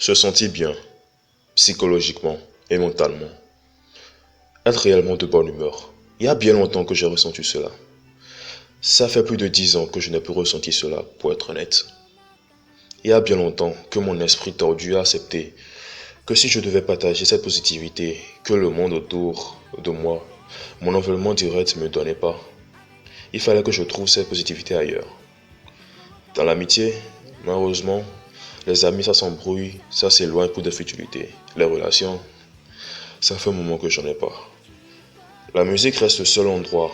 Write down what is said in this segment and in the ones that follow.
se sentir bien, psychologiquement et mentalement, être réellement de bonne humeur. Il y a bien longtemps que j'ai ressenti cela. Ça fait plus de 10 ans que je n'ai plus ressenti cela, pour être honnête. Il y a bien longtemps que mon esprit tordu a accepté que si je devais partager cette positivité que le monde autour de moi, mon environnement direct ne me donnait pas, il fallait que je trouve cette positivité ailleurs. Dans l'amitié, malheureusement, les amis ça s'embrouille, ça s'éloigne pour des futilités. Les relations, ça fait un moment que j'en ai pas. La musique reste le seul endroit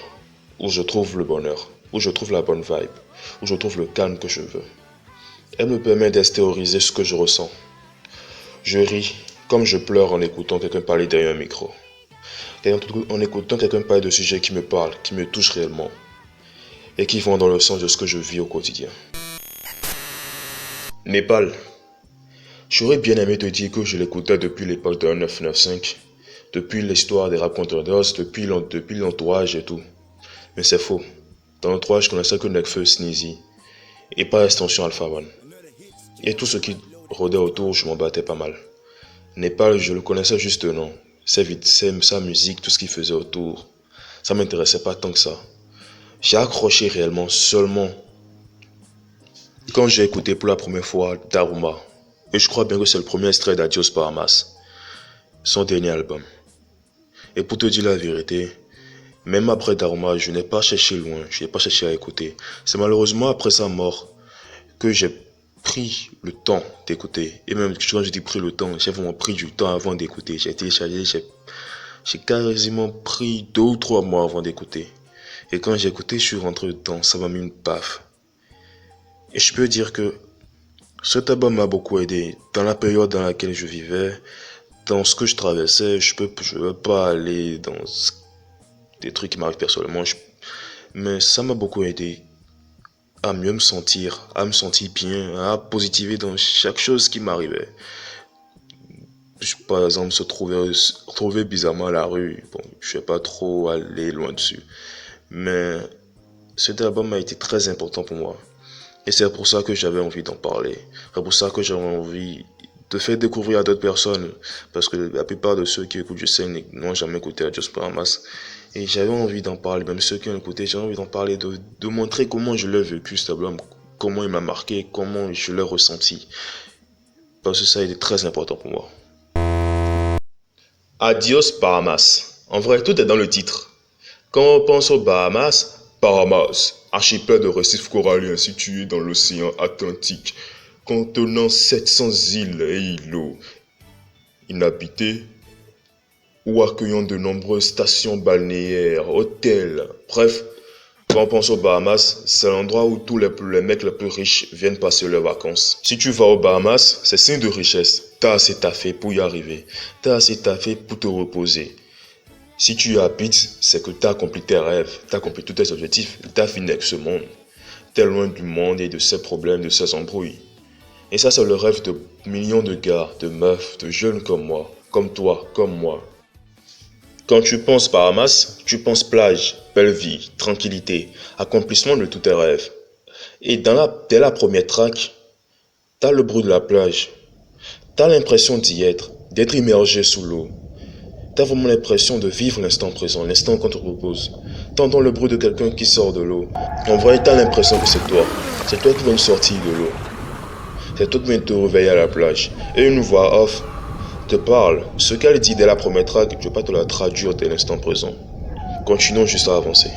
où je trouve le bonheur, où je trouve la bonne vibe, où je trouve le calme que je veux. Elle me permet d'extérioriser ce que je ressens. Je ris comme je pleure en écoutant quelqu'un parler derrière un micro. En écoutant quelqu'un parler de sujets qui me parlent, qui me touchent réellement et qui vont dans le sens de ce que je vis au quotidien. Népal. J'aurais bien aimé te dire que je l'écoutais depuis l'époque de 1995, depuis l'histoire des rap contenders, depuis l'entourage et tout. Mais c'est faux. Dans l'entourage, je connaissais que Nekfeu, Sneezy et par extension Alpha One. Et tout ce qui rôdait autour, je m'en battais pas mal. Népal, je le connaissais juste non. Sa musique, tout ce qu'il faisait autour, ça m'intéressait pas tant que ça. J'ai accroché réellement seulement quand j'ai écouté pour la première fois Daruma. Et je crois bien que c'est le premier extrait d'Adios Paramas, son dernier album. Et pour te dire la vérité, même après Daruma, je n'ai pas cherché loin, je n'ai pas cherché à écouter. C'est malheureusement après sa mort que j'ai pris le temps d'écouter. Et même quand je dis pris le temps, j'ai vraiment pris du temps avant d'écouter. J'ai téléchargé, j'ai quasiment pris 2 ou 3 mois avant d'écouter. Et quand j'ai écouté, je suis rentré dedans, ça m'a mis une baffe. Et je peux dire que cet album m'a beaucoup aidé dans la période dans laquelle je vivais, dans ce que je traversais. Je veux pas aller dans des trucs qui m'arrivent personnellement, mais ça m'a beaucoup aidé à mieux me sentir bien, à positiver dans chaque chose qui m'arrivait. Par exemple, se trouver bizarrement à la rue, bon, je vais pas trop aller loin dessus, mais cet album a été très important pour moi. Et c'est pour ça que j'avais envie d'en parler. C'est pour ça que j'avais envie de faire découvrir à d'autres personnes. Parce que la plupart de ceux qui écoutent je sais n'ont jamais écouté Adios Paramas. Et j'avais envie d'en parler. Même ceux qui ont écouté, j'avais envie d'en parler, de montrer comment je l'ai vécu cet album. Comment il m'a marqué, comment je l'ai ressenti. Parce que ça a été très important pour moi. Adios Paramas. En vrai, tout est dans le titre. Quand on pense aux Bahamas, Bahamas, archipel de récifs coralliens situé dans l'océan Atlantique, contenant 700 îles et îlots inhabités ou accueillant de nombreuses stations balnéaires, hôtels. Bref, quand on pense aux Bahamas, c'est l'endroit où tous les mecs les plus riches viennent passer leurs vacances. Si tu vas aux Bahamas, c'est signe de richesse. T'as assez taffé pour y arriver. T'as assez taffé pour te reposer. Si tu y habites, c'est que tu as accompli tes rêves, tu as accompli tous tes objectifs, tu as fini avec ce monde. Tu es loin du monde et de ses problèmes, de ses embrouilles. Et ça, c'est le rêve de millions de gars, de meufs, de jeunes comme moi, comme toi, comme moi. Quand tu penses Bahamas, tu penses plage, belle vie, tranquillité, accomplissement de tous tes rêves. Et dès la première track, tu as le bruit de la plage. Tu as l'impression d'y être, d'être immergé sous l'eau. T'as vraiment l'impression de vivre l'instant présent, l'instant quand tu te reposes. T'entends le bruit de quelqu'un qui sort de l'eau. En vrai, t'as l'impression que c'est toi. C'est toi qui viens de sortir de l'eau. C'est toi qui viens de te réveiller à la plage. Et une voix off te parle. Ce qu'elle dit dès la première track, je ne vais pas te la traduire dès l'instant présent. Continuons juste à avancer.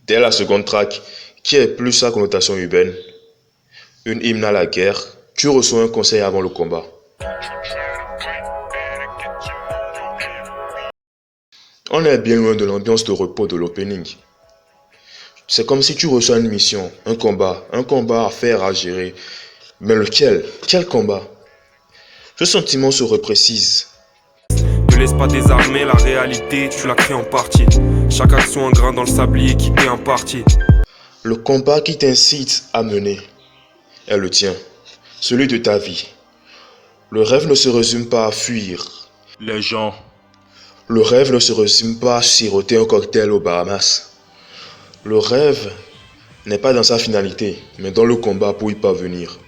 Dès la seconde track, qui est plus à connotation urbaine, une hymne à la guerre, tu reçois un conseil avant le combat. On est bien loin de l'ambiance de repos de l'opening. C'est comme si tu reçois une mission, un combat à faire, à gérer. Mais lequel? Quel combat? Ce sentiment se reprécise. Ne laisse pas désarmer la réalité, tu la crées en partie. Chaque action un grain dans le sablier qui t'est imparti. Le combat qui t'incite à mener est le tien, celui de ta vie. Le rêve ne se résume pas à fuir les gens. Le rêve ne se résume pas à siroter un cocktail aux Bahamas. Le rêve n'est pas dans sa finalité, mais dans le combat pour y parvenir.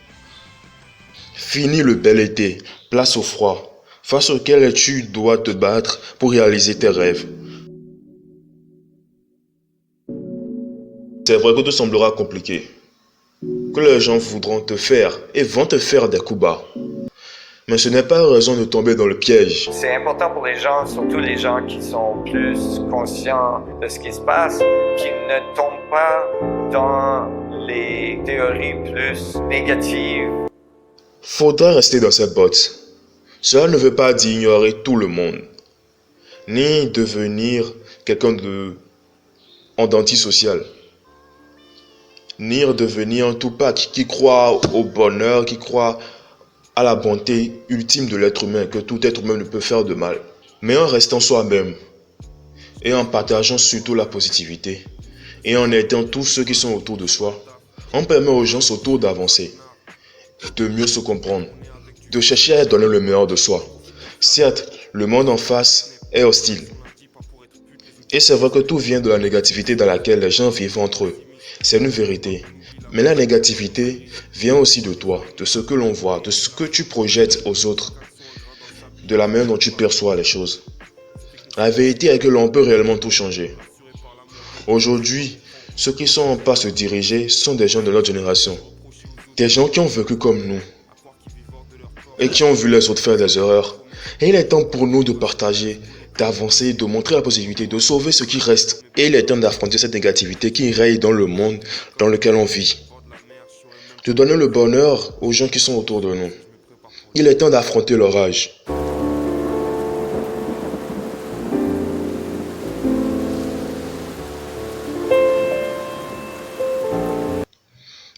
Fini le bel été, place au froid, face auquel tu dois te battre pour réaliser tes rêves. C'est vrai que tout semblera compliqué, que les gens voudront te faire et vont te faire des coups bas. Mais ce n'est pas raison de tomber dans le piège. C'est important pour les gens, surtout les gens qui sont plus conscients de ce qui se passe, qui ne tombent pas dans les théories plus négatives. Faudra rester dans ses bottes. Cela ne veut pas dire ignorer tout le monde, ni devenir quelqu'un d'antisocial, ni devenir un Tupac qui croit au bonheur, qui croit à la bonté ultime de l'être humain, que tout être humain ne peut faire de mal. Mais en restant soi-même, et en partageant surtout la positivité, et en aidant tous ceux qui sont autour de soi, on permet aux gens autour d'avancer, de mieux se comprendre, de chercher à donner le meilleur de soi. Certes, le monde en face est hostile. Et c'est vrai que tout vient de la négativité dans laquelle les gens vivent entre eux. C'est une vérité. Mais la négativité vient aussi de toi, de ce que l'on voit, de ce que tu projettes aux autres, de la manière dont tu perçois les choses. La vérité est que l'on peut réellement tout changer. Aujourd'hui, ceux qui sont en pas se diriger sont des gens de notre génération. Des gens qui ont vécu comme nous et qui ont vu les autres faire des erreurs. Et il est temps pour nous de partager, d'avancer, de montrer la possibilité, de sauver ce qui reste. Et il est temps d'affronter cette négativité qui règne dans le monde dans lequel on vit. De donner le bonheur aux gens qui sont autour de nous. Il est temps d'affronter l'orage.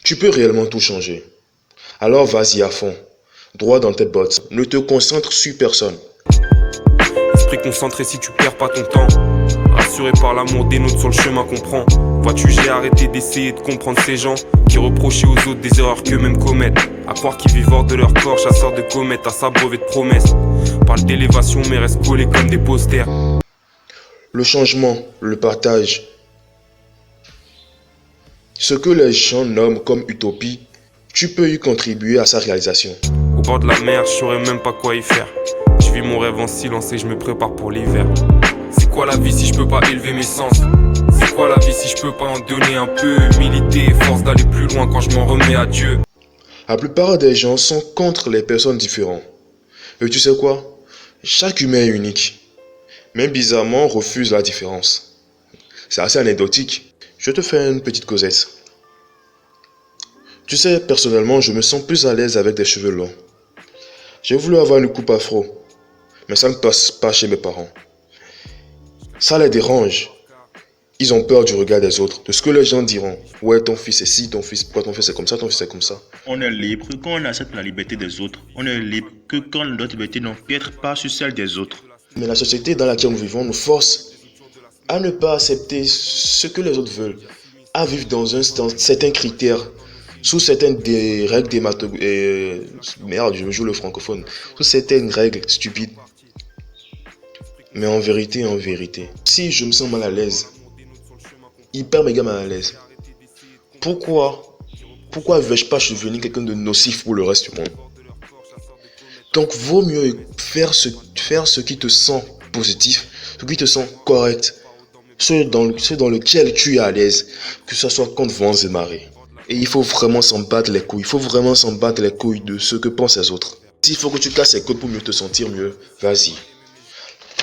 Tu peux réellement tout changer. Alors vas-y à fond, droit dans tes bottes. Ne te concentre sur personne. Esprit concentré si tu perds pas ton temps. Rassuré par l'amour des nôtres sur le chemin qu'on prend. Vois-tu, j'ai arrêté d'essayer de comprendre ces gens qui reprochaient aux autres des erreurs qu'eux-mêmes commettent. À croire qu'ils vivent hors de leur corps, chasseurs de comètes, à s'abreuver de promesses. Parle d'élévation mais restent collés comme des posters. Le changement, le partage. Ce que les gens nomment comme utopie, tu peux y contribuer à sa réalisation. Au bord de la mer, je saurais même pas quoi y faire. Je vis mon rêve en silence et je me prépare pour l'hiver. C'est quoi la vie si je peux pas élever mes sens? C'est quoi la vie si je peux pas en donner un peu? Humilité et force d'aller plus loin quand je m'en remets à Dieu. La plupart des gens sont contre les personnes différentes. Et tu sais quoi? Chaque humain est unique. Mais bizarrement, on refuse la différence. C'est assez anecdotique. Je te fais une petite causette. Tu sais, personnellement, je me sens plus à l'aise avec des cheveux longs. J'ai voulu avoir une coupe afro, mais ça ne passe pas chez mes parents. Ça les dérange. Ils ont peur du regard des autres, de ce que les gens diront. Ouais, ton fils est ci, ton fils, pourquoi ton fils est comme ça, ton fils est comme ça. On est libre quand on accepte la liberté des autres. On est libre que quand notre liberté n'empiète pas sur celle des autres. Mais la société dans laquelle nous vivons nous force à ne pas accepter ce que les autres veulent, à vivre dans certains critères, sous certaines règles merde, je me joue le francophone, sous certaines règles stupides. Mais en vérité, si je me sens mal à l'aise, hyper méga mal à l'aise, pourquoi vais-je pas devenir quelqu'un de nocif pour le reste du monde? Donc vaut mieux faire ce qui te sent positif, ce qui te sent correct, ce dans lequel tu es à l'aise, que ce soit contre vents et marées. Et il faut vraiment s'en battre les couilles, de ce que pensent les autres. S'il faut que tu casses les côtes pour mieux te sentir mieux, vas-y.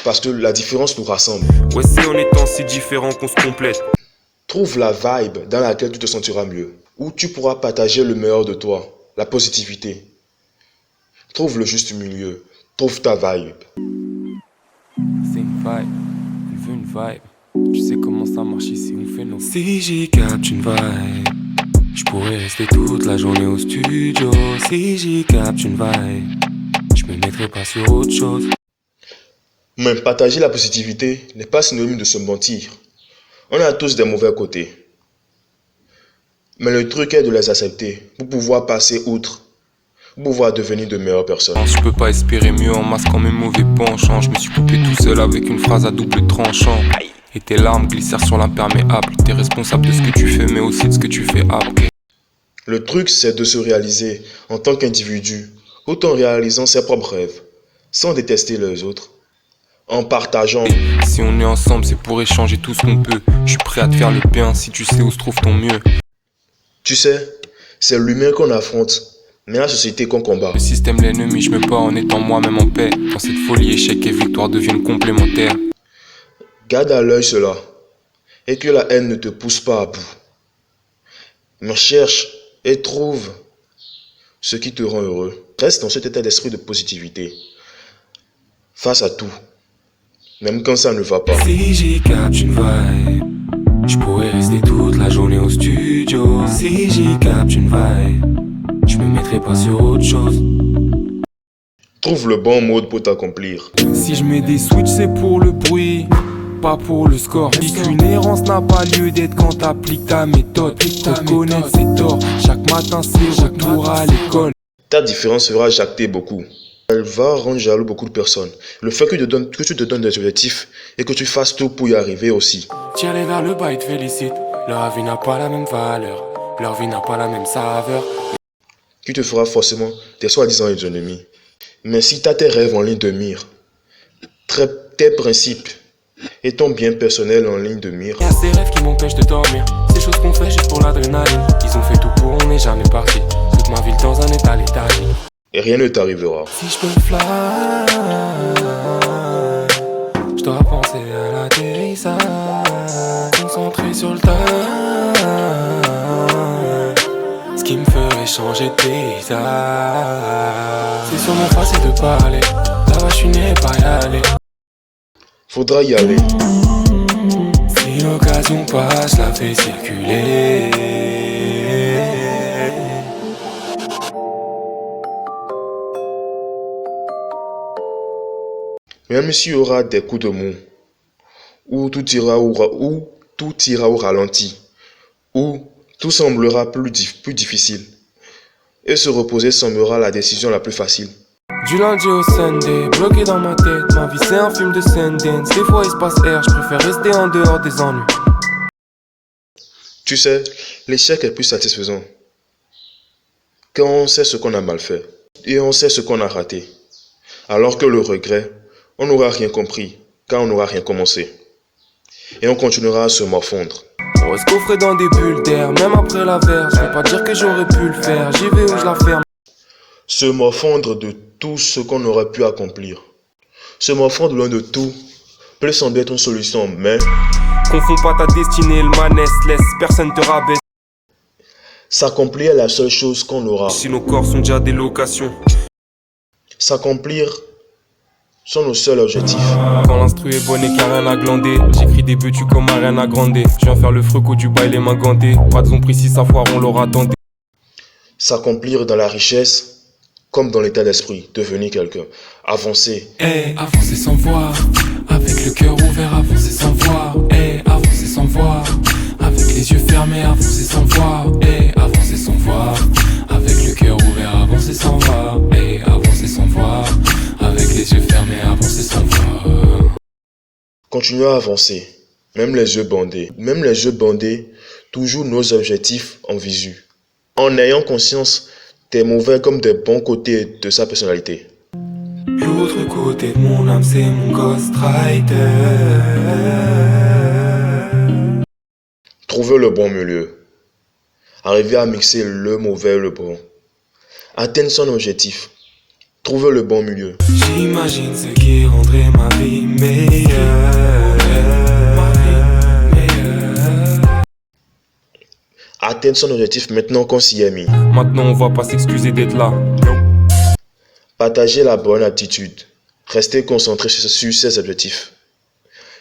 Parce que la différence nous rassemble. Ouais, c'est en étant si différents qu'on se complète. Trouve la vibe dans laquelle tu te sentiras mieux, où tu pourras partager le meilleur de toi, la positivité. Trouve le juste milieu, trouve ta vibe. C'est une vibe, elle veut une vibe. Tu sais comment ça marche ici, on fait nos... Si j'y capte une vibe, je pourrais rester toute la journée au studio. Si j'y capte une vibe, je me mettrai pas sur autre chose. Mais partager la positivité n'est pas synonyme de se mentir. On a tous des mauvais côtés. Mais le truc est de les accepter pour pouvoir passer outre, pour pouvoir devenir de meilleures personnes. Je peux pas espérer mieux en masquant mes mauvais penchants. Je me suis coupé tout seul avec une phrase à double tranchant. Et tes larmes glissèrent sur l'imperméable. T'es responsable de ce que tu fais mais aussi de ce que tu fais après. Le truc, c'est de se réaliser en tant qu'individu, tout en réalisant ses propres rêves, sans détester les autres, en partageant. Si on est ensemble, c'est pour échanger tout ce qu'on peut. Je suis prêt à te faire le bien si tu sais où se trouve ton mieux. Tu sais, c'est l'humain qu'on affronte, mais la société qu'on combat. Le système, l'ennemi, je me bats en étant moi-même en paix. Quand cette folie, échec et victoire deviennent complémentaires. Garde à l'œil cela, et que la haine ne te pousse pas à bout. Mais cherche et trouve ce qui te rend heureux. Reste dans cet état d'esprit de positivité, face à tout, même quand ça ne va pas. Si j'y capte une vibe, je pourrais rester toute la journée au studio. Si j'y capte une vibe, je me mettrai pas sur autre chose. Trouve le bon mode pour t'accomplir. Si je mets des switches, c'est pour le bruit, pas pour le score. Dis qu'une errance n'a pas lieu d'être quand t'appliques ta méthode. Te connaître c'est tort, chaque matin c'est retour à l'école. Ta différence fera jacter beaucoup. Elle va rendre jaloux beaucoup de personnes. Le fait que tu te donnes des objectifs et que tu fasses tout pour y arriver aussi. Tiens-les vers le bas, ils te félicitent. Leur vie n'a pas la même valeur, leur vie n'a pas la même saveur. Qui te fera forcément tes soi-disant ennemis. Mais si tu as tes rêves en ligne de mire, tes principes et ton bien personnel en ligne de mire. Y'a ces rêves qui m'empêchent de dormir, ces choses qu'on fait juste pour l'adrénaline. Ils ont fait tout pour, on n'est jamais parti. Toute ma vie dans un état léthargique. Et rien ne t'arrivera. Si je peux fly, je dois penser à l'atterrissage, concentré sur le tas. Ce qui me ferait changer de paysage. C'est sur mon facile de parler, là-bas je suis né pas y aller. Faudra y aller. Si l'occasion passe, la fais circuler. Même s'il y aura des coups de mou, où tout ira au ralenti, où tout semblera plus difficile, et se reposer semblera la décision la plus facile. Du lundi au Sunday, bloqué dans ma tête, ma vie c'est un film de Sundance. Des fois il se passe R, je préfère rester en dehors des ennuis. Tu sais, l'échec est plus satisfaisant quand on sait ce qu'on a mal fait et on sait ce qu'on a raté. Alors que le regret, on n'aura rien compris car on n'aura rien commencé. Et on continuera à se morfondre. On reste coffré dans des bulles d'air, même après la verge. Je vais pas dire que j'aurais pu le faire, j'y vais où je la ferme. Se morfondre de tout ce qu'on aurait pu accomplir. Se morfondre loin de tout peut sembler être une solution, mais confonds pas ta destinée, le manès, laisse personne te rabaisse. s'accomplir est la seule chose qu'on aura. Si nos corps sont déjà des locations. S'accomplir sont nos seuls objectifs. Quand l'instru est bonne et qu'il n'y a rien à glander, j'écris des buts comme un rien à grander. Je viens faire le fruc au Dubaï, les mains gantées. Pas de zone précis, sa foire, on l'aura tenté. S'accomplir dans la richesse comme dans l'état d'esprit, devenir quelqu'un, avancer. Avancer sans voir, avec le cœur ouvert, avancer sans voir. Avancer sans voir, avec les yeux fermés, avancer sans voir. Avancer sans voir, avec le cœur ouvert, avancer sans voir. Avancer sans voir, avec les yeux fermés, avancer sans voir. Continuons à avancer, même les yeux bandés, toujours nos objectifs en visu, en ayant conscience des mauvais comme des bons côtés de sa personnalité. L'autre côté de mon âme, c'est mon ghostwriter. Trouver le bon milieu, arriver à mixer le mauvais et le bon, atteindre son objectif, trouver le bon milieu. J'imagine ce qui rendrait ma vie meilleure. Atteindre son objectif maintenant qu'on s'y est mis. Maintenant on va pas s'excuser d'être là. Partager la bonne attitude, rester concentré sur ses objectifs,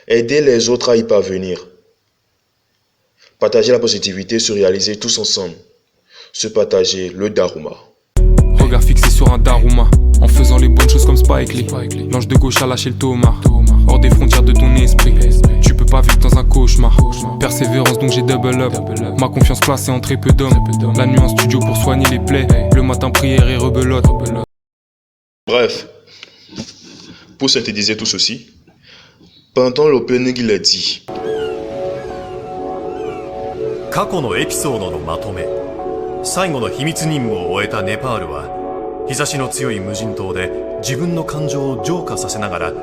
aider les autres à y parvenir. Partager la positivité, se réaliser tous ensemble, se partager le Daruma. Regard fixé sur un Daruma, en faisant les bonnes choses comme Spike Lee. L'ange de gauche a lâché le Thomas, hors des frontières de ton esprit. Tu peux pas pas vivre dans un cauchemar. Persévérance donc j'ai double up. Ma confiance placée en très peu d'hommes. La nuit en studio pour soigner les plaies. Le matin prière et rebelote. Bref, pour synthétiser tout ceci, pendant l'opening il a dit 過去のエピソードのまとめ。最後の秘密任務を終えたネパールは日差しの強い無人島で自分の感情を浄化させながら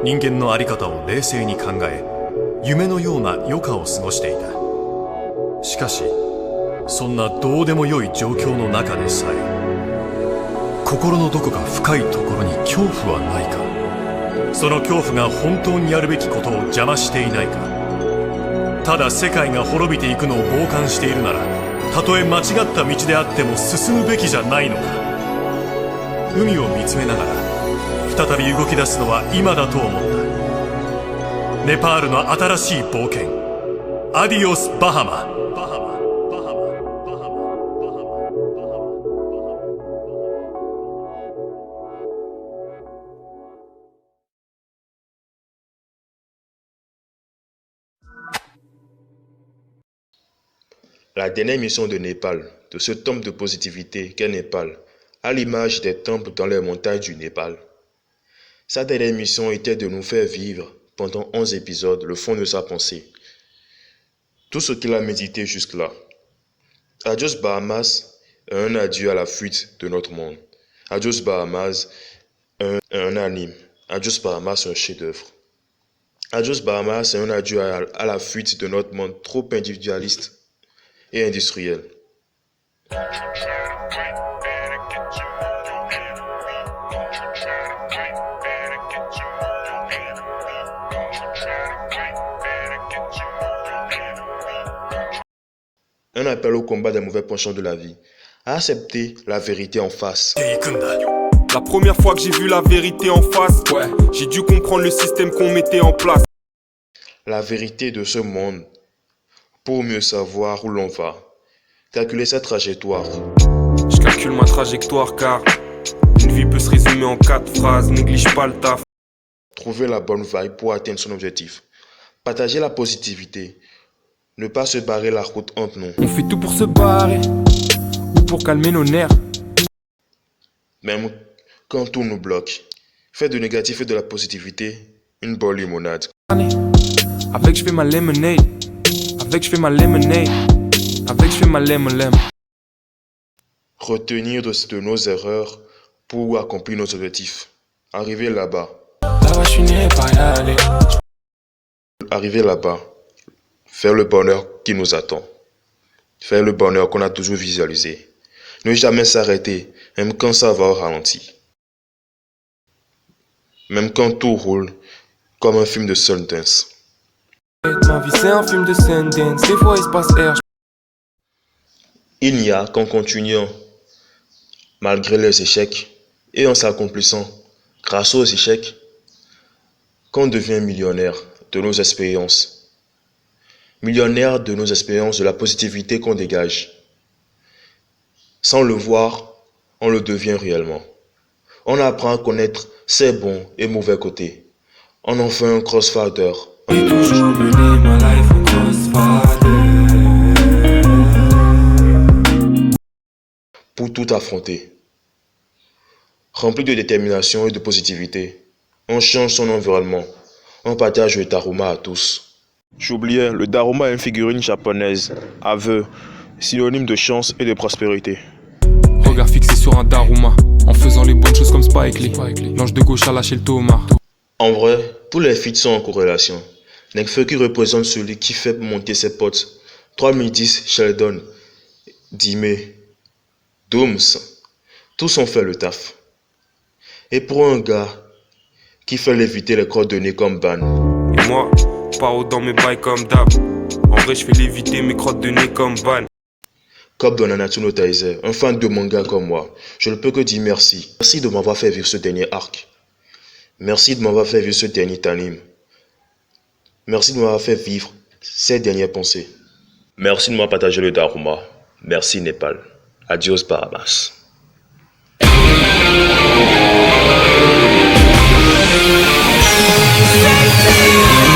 人間の在り方を冷静に考え夢のような余暇を過ごしていた。しかしそんなどうでもよい状況の中でさえ心のどこか深いところに恐怖はないか。その恐怖が本当にやるべきことを邪魔していないか。ただ世界が滅びていくのを傍観しているならたとえ間違った道であっても進むべきじゃないのか。海を見つめながら再び動き出すのは今だと思った。ネパールの新しい冒険。アディオスバハマ。La dernière mission de Népal, de ce temple de positivité qu'est Népal, à l'image des temples dans les montagnes du Népal. Sa dernière mission était de nous faire vivre, pendant 11 épisodes, le fond de sa pensée. Tout ce qu'il a médité jusque-là. Adios Bahamas, un adieu à la fuite de notre monde. Adios Bahamas, un anime. Adios Bahamas, un chef-d'œuvre. Adios Bahamas, un adieu à la fuite de notre monde trop individualiste et industriel. Un appel au combat des mauvais penchants de la vie, à accepter la vérité en face. La première fois que j'ai vu la vérité en face, j'ai dû comprendre le système qu'on mettait en place. La vérité de ce monde, pour mieux savoir où l'on va. Calculer sa trajectoire. Je calcule ma trajectoire car une vie peut se résumer en 4 phrases, néglige pas le taf. Trouver la bonne vibe pour atteindre son objectif. Partager la positivité. Ne pas se barrer la route entre nous. On fait tout pour se barrer ou pour calmer nos nerfs. Même quand tout nous bloque. Faire du négatif et de la positivité une bonne limonade. Avec je fais ma lemonade. Avec je fais ma lemonade. Avec je fais ma lemon. Retenir de nos erreurs pour accomplir nos objectifs. Arriver là-bas. Là-bas je finirai par y aller. Arriver là-bas. Faire le bonheur qui nous attend. Faire le bonheur qu'on a toujours visualisé. Ne jamais s'arrêter, même quand ça va au ralenti. Même quand tout roule comme un film de Sundance. Ma vie c'est un film de Sundance, des fois il se passe R. Il n'y a qu'en continuant, malgré les échecs, et en s'accomplissant, grâce aux échecs, qu'on devient millionnaire de nos expériences. Millionnaire de nos expériences, de la positivité qu'on dégage. Sans le voir, on le devient réellement. On apprend à connaître ses bons et mauvais côtés. On en fait un crossfader. J'ai toujours mené ma life en crossfader. Pour tout affronter. Rempli de détermination et de positivité, on change son environnement. On partage le Daruma à tous. J'oubliais, le Daruma est une figurine japonaise, aveu, synonyme de chance et de prospérité. Regard fixé sur un Daruma, en faisant les bonnes choses comme Spike Lee. L'ange de gauche a lâché le Thomas. En vrai, tous les feats sont en corrélation. Nekfeu représente celui qui fait monter ses potes. 3010, Sheldon, Dime, Dooms, tous ont fait le taf. Et pour un gars qui fait léviter les coordonnées comme Ban. Et moi, paro dans mes bails comme d'hab. En vrai, je fais léviter mes crottes de nez comme Ban. Comme dans Nanatsu no Taizai, un fan de manga comme moi, je ne peux que dire merci. Merci de m'avoir fait vivre ce dernier arc. Merci de m'avoir fait vivre ce dernier anime. Merci de m'avoir fait vivre ces dernières pensées. Merci de m'avoir partagé le Daruma. Merci Népal. Adios Bahamas. Sexy.